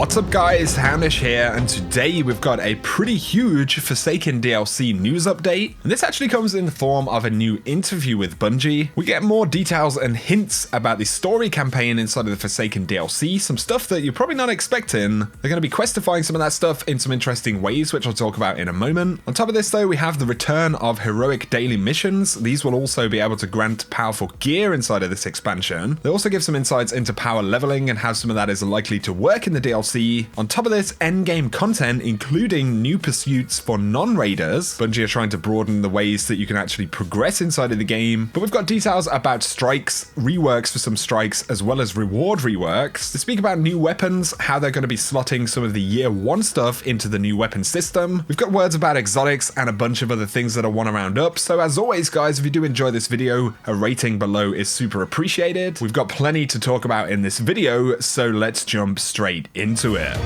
What's up guys, Hamish here, and today we've got a pretty huge Forsaken DLC news update, and this actually comes in the form of a new interview with Bungie. We get more details and hints about the story campaign inside of the Forsaken DLC, some stuff that you're probably not expecting. They're going to be questifying some of that stuff in some interesting ways, which I'll talk about in a moment. On top of this though, we have the return of heroic daily missions. These will also be able to grant powerful gear inside of this expansion. They also give some insights into power leveling and how some of that is likely to work in the DLC. On top of this, endgame content, including new pursuits for non-raiders. Bungie are trying to broaden the ways that you can actually progress inside of the game. But we've got details about strikes, reworks for some strikes, as well as reward reworks. They speak about new weapons, how they're going to be slotting some of the year one stuff into the new weapon system. We've got words about exotics and a bunch of other things that I want to round up. So as always guys, if you do enjoy this video, a rating below is super appreciated. We've got plenty to talk about in this video, so let's jump straight into it.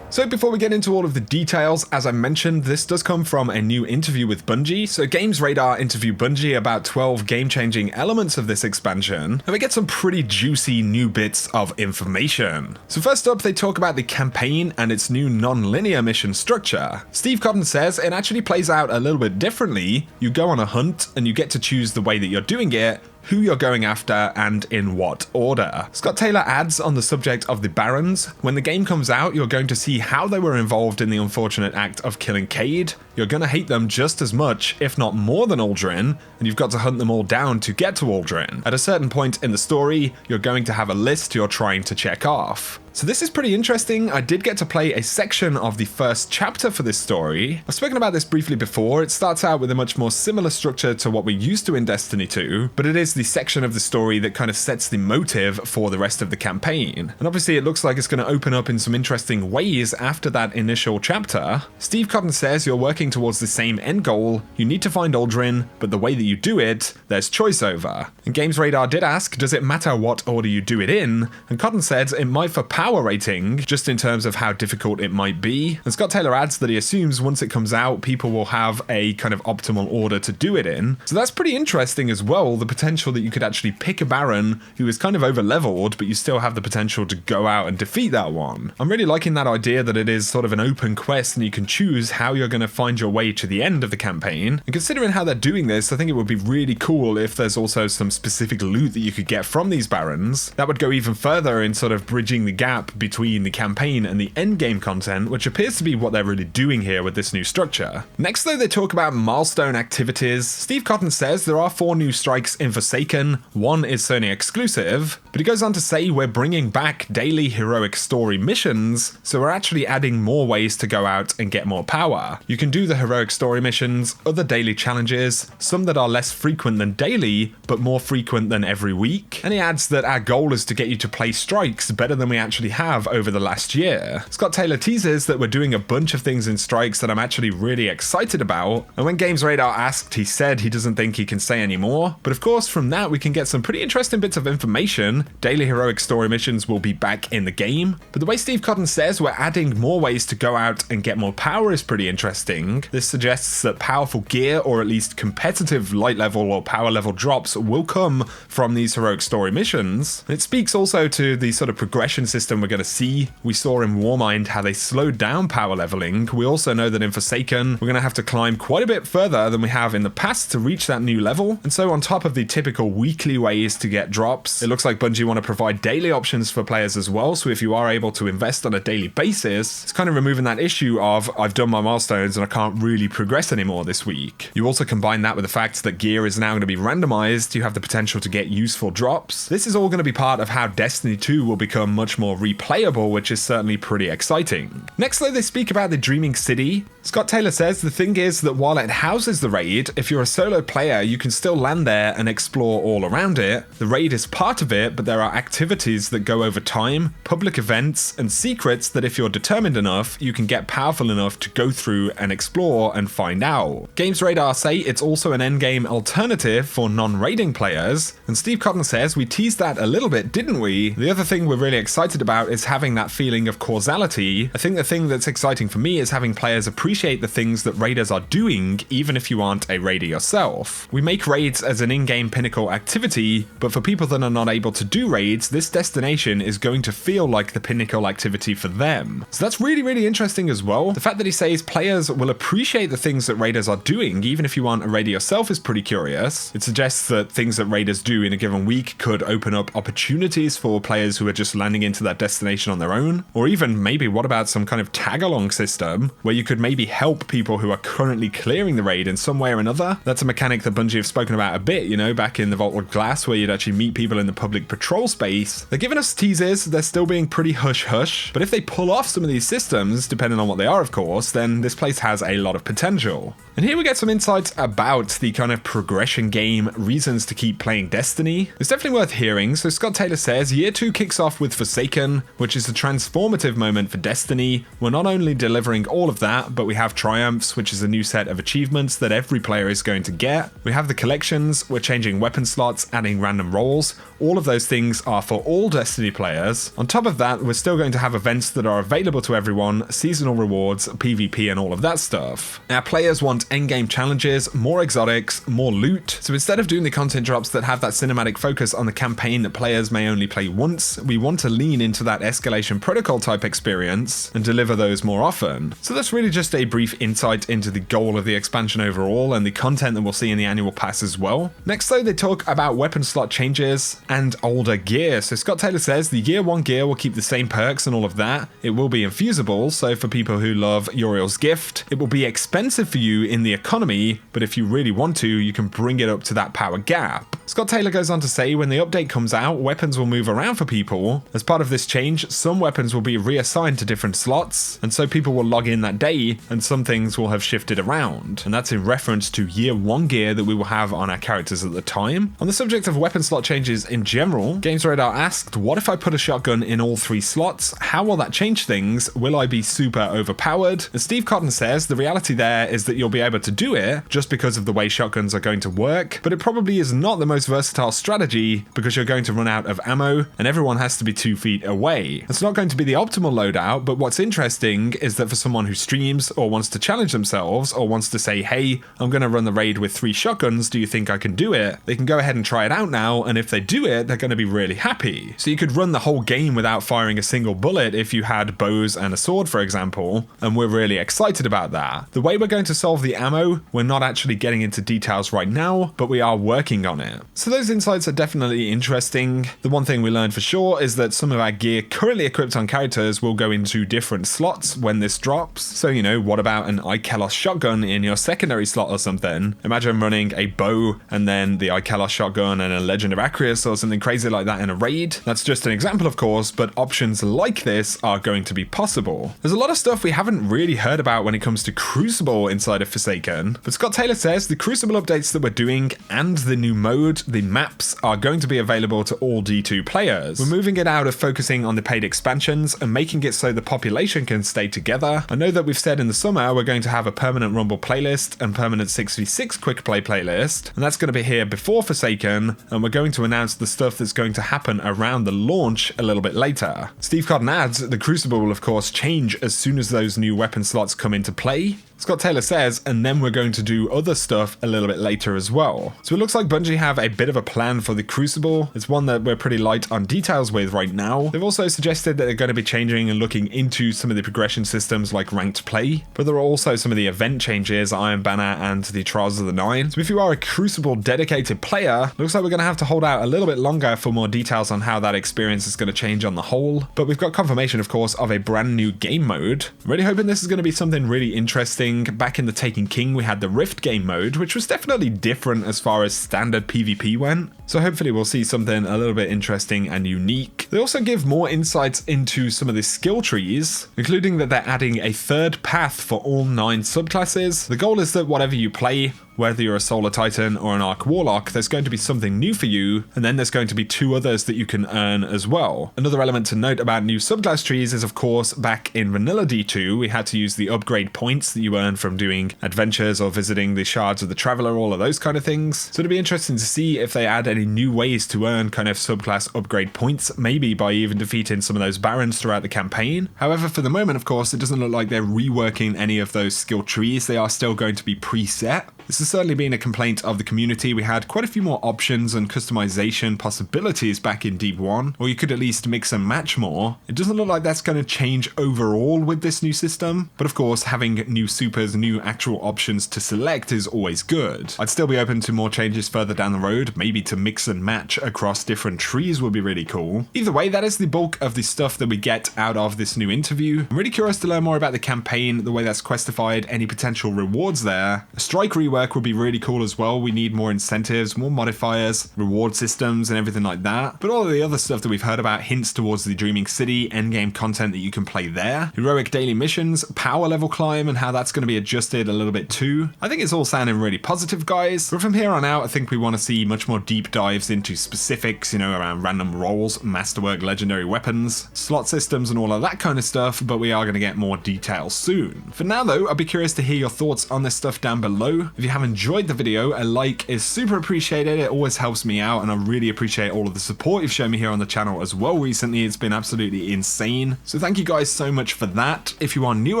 So before we get into all of the details, as I mentioned, this does come from a new interview with Bungie. So Games Radar interviewed Bungie about 12 game-changing elements of this expansion, and we get some pretty juicy new bits of information. So first up, they talk about the campaign and its new non-linear mission structure. Steve Cotton says it actually plays out a little bit differently. You go on a hunt and you get to choose the way that you're doing it, who you're going after, and in what order. Scott Taylor adds on the subject of the Barons, when the game comes out, you're going to see how they were involved in the unfortunate act of killing Cade. You're going to hate them just as much, if not more than Aldrin, and you've got to hunt them all down to get to Aldrin. At a certain point in the story, you're going to have a list you're trying to check off. So this is pretty interesting. I did get to play a section of the first chapter for this story. I've spoken about this briefly before. It starts out with a much more similar structure to what we're used to in Destiny 2, but it is the section of the story that kind of sets the motive for the rest of the campaign. And obviously it looks like it's going to open up in some interesting ways after that initial chapter. Steve Cotton says you're working towards the same end goal. You need to find Aldrin, but the way that you do it, there's choice over. And Games Radar did ask, does it matter what order you do it in? And Cotton said it might for power rating, just in terms of how difficult it might be. And Scott Taylor adds that he assumes once it comes out, people will have a kind of optimal order to do it in. So that's pretty interesting as well, the potential that you could actually pick a Baron who is kind of over leveled, but you still have the potential to go out and defeat that one. I'm really liking that idea that it is sort of an open quest and you can choose how you're going to find your way to the end of the campaign. And considering how they're doing this, I think it would be really cool if there's also some specific loot that you could get from these Barons. That would go even further in sort of bridging the gap between the campaign and the endgame content, which appears to be what they're really doing here with this new structure. Next though, they talk about milestone activities. Steve Cotton says there are 4 new strikes in Forsaken, 1 is Sony exclusive, but he goes on to say we're bringing back daily heroic story missions, so we're actually adding more ways to go out and get more power. You can do the heroic story missions, other daily challenges, some that are less frequent than daily, but more frequent than every week. And he adds that our goal is to get you to play strikes better than we actually have over the last year. Scott Taylor teases that we're doing a bunch of things in strikes that I'm actually really excited about, and when Games Radar asked, he said he doesn't think he can say any more, but of course from that we can get some pretty interesting bits of information. Daily heroic story missions will be back in the game, but the way Steve Cotton says we're adding more ways to go out and get more power is pretty interesting. This suggests that powerful gear, or at least competitive light level or power level drops, will come from these heroic story missions. It speaks also to the sort of progression system we're going to see. We saw in Warmind how they slowed down power leveling. We also know that in Forsaken we're going to have to climb quite a bit further than we have in the past to reach that new level. And so on top of the typical weekly ways to get drops, it looks like Bungie want to provide daily options for players as well. So if you are able to invest on a daily basis, it's kind of removing that issue of I've done my milestones and I can't really progress anymore this week. You also combine that with the fact that gear is now going to be randomized. You have the potential to get useful drops. This is all going to be part of how Destiny 2 will become much more replayable, which is certainly pretty exciting. Next though, they speak about the Dreaming City. Scott Taylor says the thing is that while it houses the raid, if you're a solo player you can still land there and explore all around it. The raid is part of it, but there are activities that go over time, public events, and secrets that if you're determined enough, you can get powerful enough to go through and explore and find out. Games Radar say it's also an endgame alternative for non-raiding players, and Steve Cotton says we teased that a little bit, didn't we? The other thing we're really excited about is having that feeling of causality. I think the thing that's exciting for me is having players appreciate appreciate the things that raiders are doing, even if you aren't a raider yourself. We make raids as an in-game pinnacle activity, but for people that are not able to do raids, this destination is going to feel like the pinnacle activity for them. So that's really, really interesting as well. The fact that he says players will appreciate the things that raiders are doing, even if you aren't a raider yourself, is pretty curious. It suggests that things that raiders do in a given week could open up opportunities for players who are just landing into that destination on their own. Or even maybe what about some kind of tag-along system where you could maybe help people who are currently clearing the raid in some way or another. That's a mechanic that Bungie have spoken about a bit, you know, back in the Vault of Glass, where you'd actually meet people in the public patrol space. They're giving us teasers, they're still being pretty hush-hush, but if they pull off some of these systems, depending on what they are of course, then this place has a lot of potential. And here we get some insights about the kind of progression game, reasons to keep playing Destiny. It's definitely worth hearing. So Scott Taylor says, Year 2 kicks off with Forsaken, which is a transformative moment for Destiny. We're not only delivering all of that, but we have Triumphs, which is a new set of achievements that every player is going to get. We have the collections, we're changing weapon slots, adding random roles. All of those things are for all Destiny players. On top of that, we're still going to have events that are available to everyone, seasonal rewards, PvP and all of that stuff. Our players want endgame challenges, more exotics, more loot. So instead of doing the content drops that have that cinematic focus on the campaign that players may only play once, we want to lean into that escalation protocol type experience and deliver those more often. So that's really just a brief insight into the goal of the expansion overall and the content that we'll see in the annual pass as well. Next though, they talk about weapon slot changes and older gear. So Scott Taylor says the Year 1 gear will keep the same perks and all of that. It will be infusible, so for people who love Uriel's Gift, it will be expensive for you in the economy, but if you really want to, you can bring it up to that power gap. Scott Taylor goes on to say when the update comes out, weapons will move around for people. As part of this change, some weapons will be reassigned to different slots, and so people will log in that day, and some things will have shifted around. And that's in reference to Year 1 gear that we will have on our characters at the time. On the subject of weapon slot changes in general, Games Radar asked, what if I put a shotgun in all 3 slots? How will that change things? Will I be super overpowered? And Steve Cotton says the reality there is that you'll be able to do it just because of the way shotguns are going to work, but it probably is not the most versatile strategy because you're going to run out of ammo and everyone has to be 2 feet away. It's not going to be the optimal loadout, but what's interesting is that for someone who streams or wants to challenge themselves or wants to say, hey, I'm going to run the raid with 3 shotguns, do you think I can do it? They can go ahead and try it out now, and if they do it, they're going to be really happy. So you could run the whole game without firing a single bullet if you had bows and a sword, for example, and we're really excited about that. The way we're going to solve the ammo, we're not actually getting into details right now, but we are working on it. So those insights are definitely interesting. The one thing we learned for sure is that some of our gear currently equipped on characters will go into different slots when this drops. So, you know, what about an Ikelos shotgun in your secondary slot or something? Imagine running a bow and then the Ikelos shotgun and a Legend of Acreus or something crazy like that in a raid. That's just an example, of course, but options like this are going to be possible. There's a lot of stuff we haven't really heard about when it comes to Crucible inside of Forsaken, but Scott Taylor says the Crucible updates that we're doing and the new mode, the maps, are going to be available to all D2 players. We're moving it out of focusing on the paid expansions and making it so the population can stay together. I know that we've said in the summer we're going to have a permanent Rumble playlist and permanent 6v6 quick play playlist, and that's going to be here before Forsaken, and we're going to announce the stuff that's going to happen around the launch a little bit later. Steve Cotton adds, the Crucible will of course change as soon as those new weapon slots come into play. Scott Taylor says, and then we're going to do other stuff a little bit later as well. So it looks like Bungie have a bit of a plan for the Crucible. It's one that we're pretty light on details with right now. They've also suggested that they're going to be changing and looking into some of the progression systems like ranked play, but there are also some of the event changes, Iron Banner and the Trials of the Nine. So if you are a Crucible dedicated player, looks like we're going to have to hold out a little bit longer for more details on how that experience is going to change on the whole. But we've got confirmation, of course, of a brand new game mode. I'm really hoping this is going to be something really interesting. Back in the Taken King, we had the Rift game mode, which was definitely different as far as standard PvP went. So hopefully we'll see something a little bit interesting and unique. They also give more insights into some of the skill trees, including that they're adding a third path for all 9 subclasses. The goal is that whatever you play, Whether you're a Solar Titan or an Arc Warlock, there's going to be something new for you, and then there's going to be 2 others that you can earn as well. Another element to note about new subclass trees is, of course, back in Vanilla D2, we had to use the upgrade points that you earn from doing adventures or visiting the Shards of the Traveler, all of those kind of things. So it'll be interesting to see if they add any new ways to earn kind of subclass upgrade points, maybe by even defeating some of those barons throughout the campaign. However, for the moment, of course, it doesn't look like they're reworking any of those skill trees. They are still going to be preset. This has certainly been a complaint of the community. We had quite a few more options and customization possibilities back in Deep 1, or you could at least mix and match more. It doesn't look like that's going to change overall with this new system, but of course, having new supers, new actual options to select is always good. I'd still be open to more changes further down the road, maybe to mix and match across different trees would be really cool. Either way, that is the bulk of the stuff that we get out of this new interview. I'm really curious to learn more about the campaign, the way that's questified, any potential rewards there. A strike rework would be really cool as well. We need more incentives, more modifiers, reward systems, and everything like that. But all of the other stuff that we've heard about hints towards the Dreaming City, endgame content that you can play there, heroic daily missions, power level climb, and how that's going to be adjusted a little bit too. I think it's all sounding really positive, guys. But from here on out, I think we want to see much more deep dives into specifics, you know, around random roles, masterwork, legendary weapons, slot systems, and all of that kind of stuff. But we are going to get more details soon. For now, though, I'd be curious to hear your thoughts on this stuff down below. If you have enjoyed the video, a like is super appreciated. It always helps me out, and I really appreciate all of the support you've shown me here on the channel as well recently. It's been absolutely insane. So thank you guys so much for that. If you are new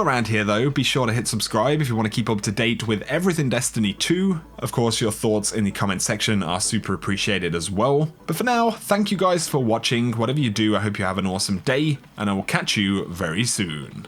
around here though, be sure to hit subscribe if you want to keep up to date with everything Destiny 2. Of course, your thoughts in the comment section are super appreciated as well. But for now, thank you guys for watching. Whatever you do, I hope you have an awesome day, and I will catch you very soon.